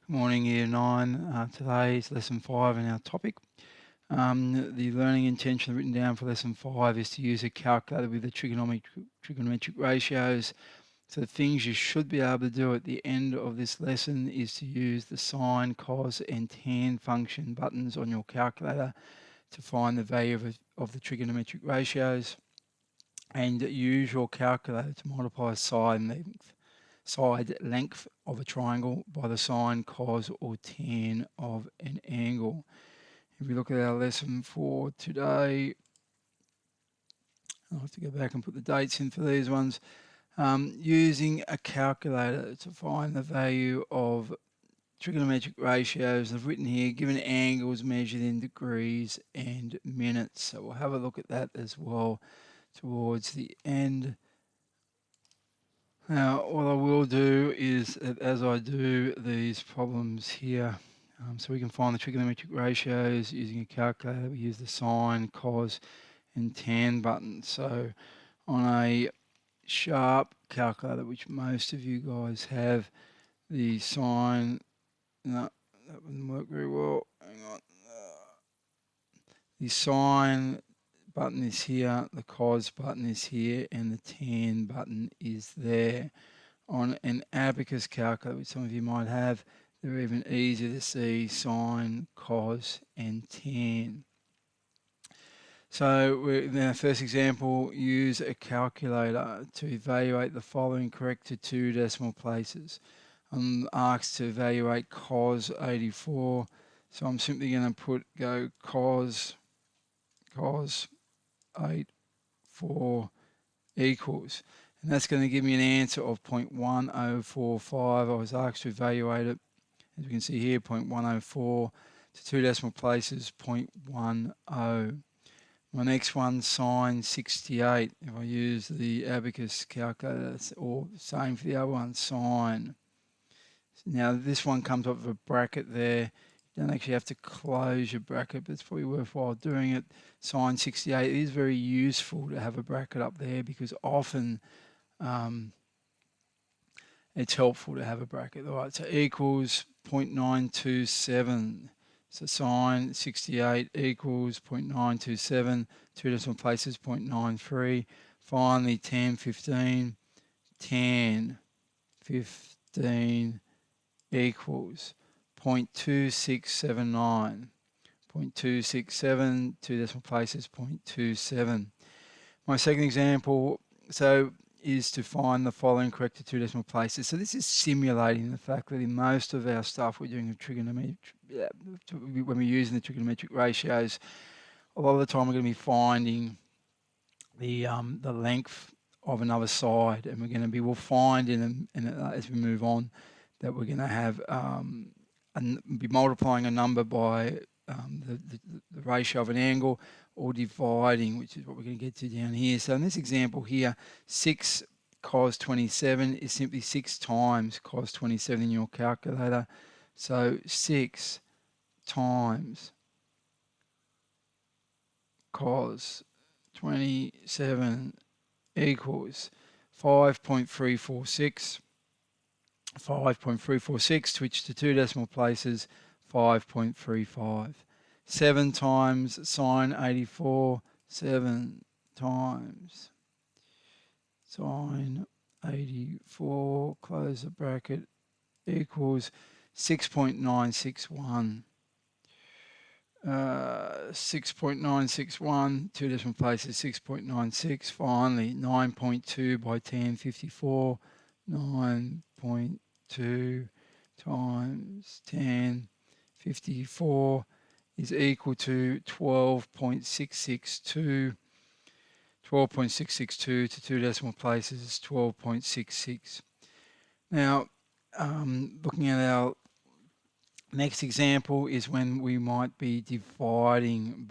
Good morning, Year 9. Today is Lesson 5 in our topic. The learning intention written down for Lesson 5 is to use a calculator with the trigonometric ratios. So the things you should be able to do at the end of this lesson is to use the sine, cos and tan function buttons on your calculator to find the value of the trigonometric ratios, and use your calculator to multiply side length of a triangle by the sine, cos or tan of an angle. If we look at our lesson for today, I'll have to go back and put the dates in for these ones. Using a calculator to find the value of trigonometric ratios, I've written here, given angles measured in degrees and minutes. So we'll have a look at that as well towards the end. Now, what I will do is, as I do these problems here, so we can find the trigonometric ratios using a calculator, we use the sine, cos, and tan buttons. So on a sharp calculator, which most of you guys have, the sine, no, that wouldn't work very well. Hang on. The sine button is here, the cos button is here, and the tan button is there. On an abacus calculator, which some of you might have, they're even easier to see sine, cos, and tan. So in our first example, use a calculator to evaluate the following correct to 2 decimal places. I'm asked to evaluate cos 84, so I'm simply going to go cos 84 equals, and that's going to give me an answer of 0.1045. I was asked to evaluate it, as we can see here, 0.104 to 2 decimal places, 0.10. My next one, sine 68. If I use the abacus calculator, or same for the other one, sine. Now this one comes up with a bracket there. You don't actually have to close your bracket, but it's probably worthwhile doing it. Sine 68, it is very useful to have a bracket up there because often it's helpful to have a bracket. All right, so equals 0.927. So sine 68 equals 0.927, 2 decimal places 0.93. Finally, tan 15 equals 0.2679. 0.267, 2 decimal places 0.27. My second example is to find the following correct to 2 decimal places. So this is simulating the fact that in most of our stuff we're doing a trigonometry, when we're using the trigonometric ratios, a lot of the time we're going to be finding the length of another side, and we'll find as we move on that we're going to have be multiplying a number by the ratio of an angle, or dividing, which is what we're going to get to down here. So in this example here, 6 cos 27 is simply 6 times cos 27 in your calculator. So 6 times cos 27 equals 5.346. 5.346, switch to 2 decimal places, 5.35. 7 times sine 84, 7 times sine 84, close the bracket, equals 6.961. 6.961, 2 decimal places, 6.96. Finally, 9.2 by tan 54, 9.2 times tan 54 is equal to 12.662. 12.662 to 2 decimal places is 12.66. Now, looking at our next example is when we might be dividing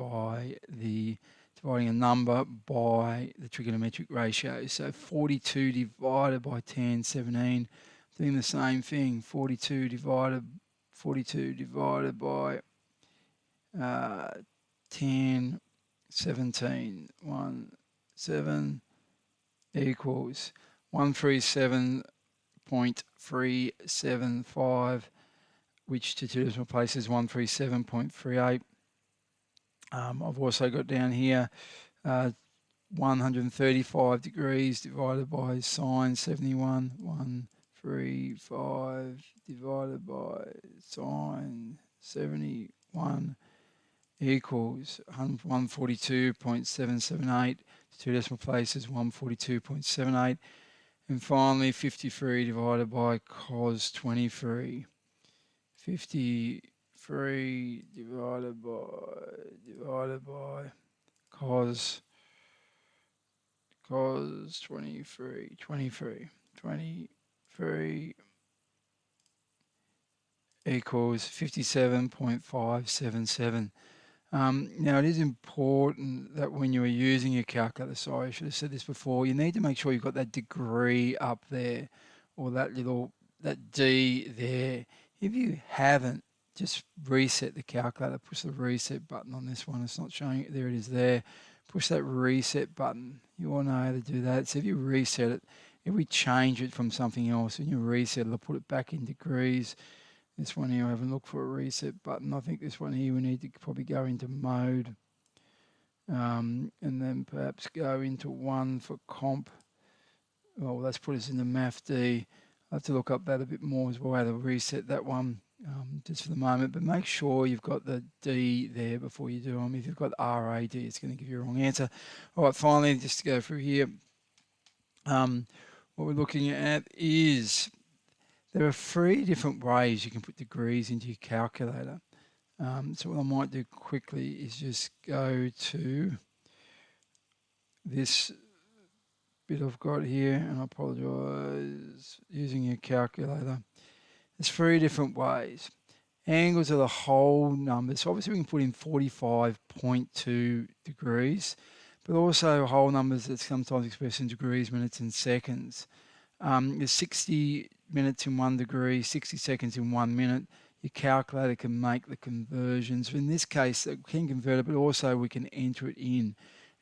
a number by the trigonometric ratio. So 42 divided by tan 17, doing the same thing. 42 divided by tan 17, 17 equals 137.375. which to two decimal places 137.38. I've also got down here 135 degrees divided by sine 71. 135 divided by sine 71 equals 142.778. Two decimal places 142.78. And finally 53 divided by cos 23. 53 divided by cos 23 equals 57.577. Now, it is important that when you are using your calculator, sorry, I should have said this before, you need to make sure you've got that degree up there, or that D there. If you haven't, just reset the calculator, push the reset button on this one. It's not showing it. There it is there. Push that reset button. You all know how to do that. So if you reset it, if we change it from something else, and you reset it, I'll put it back in degrees. This one here, I haven't looked for a reset button. I think this one here, we need to probably go into mode, and then perhaps go into 1 for comp. Well, let's put us into math D. I'll have to look up that a bit more as well, how to reset that one just for the moment. But make sure you've got the D there before you do them. If you've got RAD, it's going to give you a wrong answer. All right, finally, just to go through here, what we're looking at is there are 3 different ways you can put degrees into your calculator. So what I might do quickly is just go to this bit I've got here, and I apologise, using your calculator. There's 3 different ways. Angles are the whole numbers. So obviously we can put in 45.2 degrees, but also whole numbers that sometimes expressed in degrees, minutes and seconds. There's 60 minutes in 1 degree, 60 seconds in 1 minute. Your calculator can make the conversions. In this case, it can convert it, but also we can enter it in.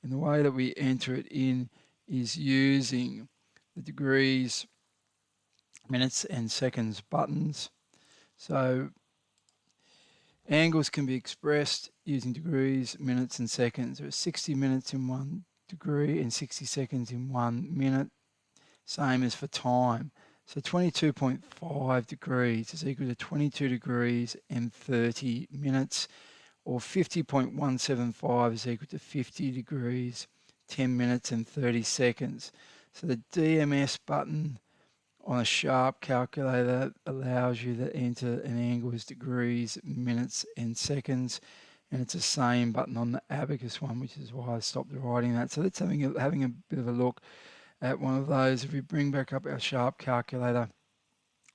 And the way that we enter it in is using the degrees, minutes and seconds buttons. So angles can be expressed using degrees, minutes and seconds. There are 60 minutes in 1 degree and 60 seconds in 1 minute. Same as for time. So 22.5 degrees is equal to 22 degrees and 30 minutes, or 50.175 is equal to 50 degrees, 10 minutes and 30 seconds. So the DMS button on a sharp calculator allows you to enter an angle as degrees, minutes and seconds, and it's the same button on the abacus one, which is why I stopped writing that. So let's having a bit of a look at one of those. If we bring back up our sharp calculator,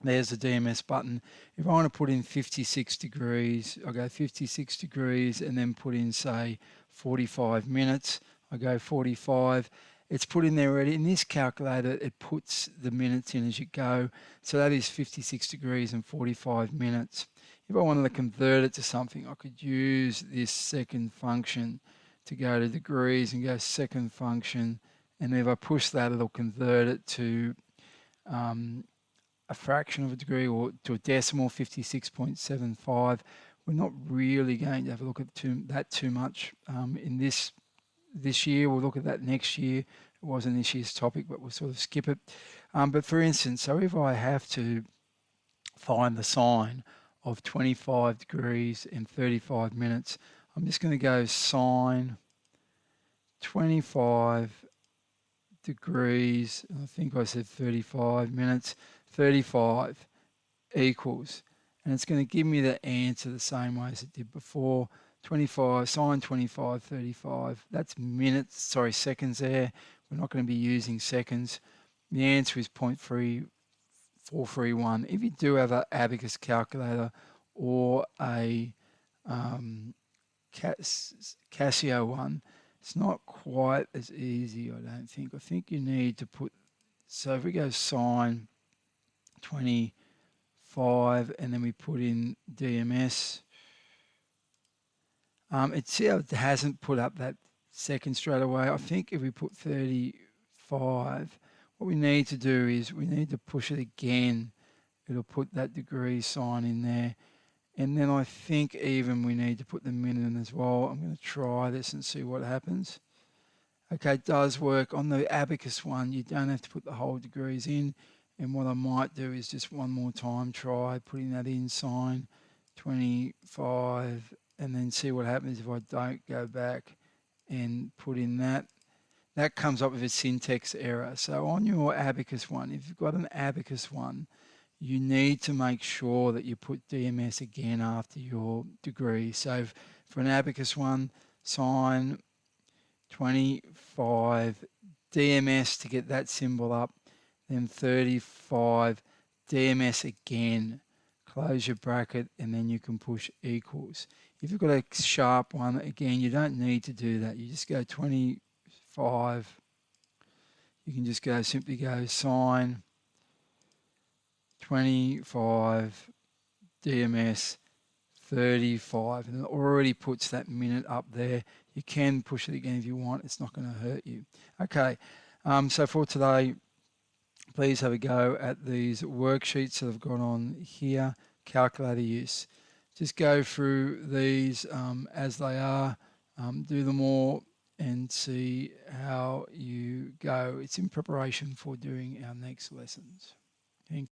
there's the DMS button. If I want to put in 56 degrees, I'll go 56 degrees and then put in, say, 45 minutes. I go 45. It's put in there already. In this calculator, it puts the minutes in as you go. So that is 56 degrees and 45 minutes. If I wanted to convert it to something, I could use this second function to go to degrees and go second function. And if I push that, it'll convert it to a fraction of a degree, or to a decimal, 56.75. We're not really going to have a look at that too much in this year. We'll look at that next year. It wasn't this year's topic, but we'll sort of skip it. But for instance, so if I have to find the sine of 25 degrees and 35 minutes, I'm just going to go sine 25 degrees, I think I said 35 minutes, 35 equals, and it's going to give me the answer the same way as it did before. 25, sine 25, 35, that's seconds there. We're not going to be using seconds. The answer is 0.3431. If you do have an abacus calculator or a Casio one, it's not quite as easy, I don't think. I think you need to put, so if we go sine 25 and then we put in DMS, it hasn't put up that second straight away. I think if we put 35, what we need to do is we need to push it again. It'll put that degree sign in there. And then I think even we need to put the minute in as well. I'm going to try this and see what happens. Okay, it does work. On the abacus one, you don't have to put the whole degrees in. And what I might do is just one more time try putting that in, sine 25, and then see what happens if I don't go back and put in that. That comes up with a syntax error. So on your abacus one, if you've got an abacus one, you need to make sure that you put DMS again after your degree. So for an abacus one, sine 25 DMS to get that symbol up, then 35 DMS again, close your bracket, and then you can push equals. If you've got a sharp one, again, you don't need to do that. You just go 25. You can just go simply go sine 25 DMS 35, and it already puts that minute up there. You can push it again if you want. It's not going to hurt you. Okay, so for today, please have a go at these worksheets that I've got on here, calculator use. Just go through these as they are, do them all and see how you go. It's in preparation for doing our next lessons. Thank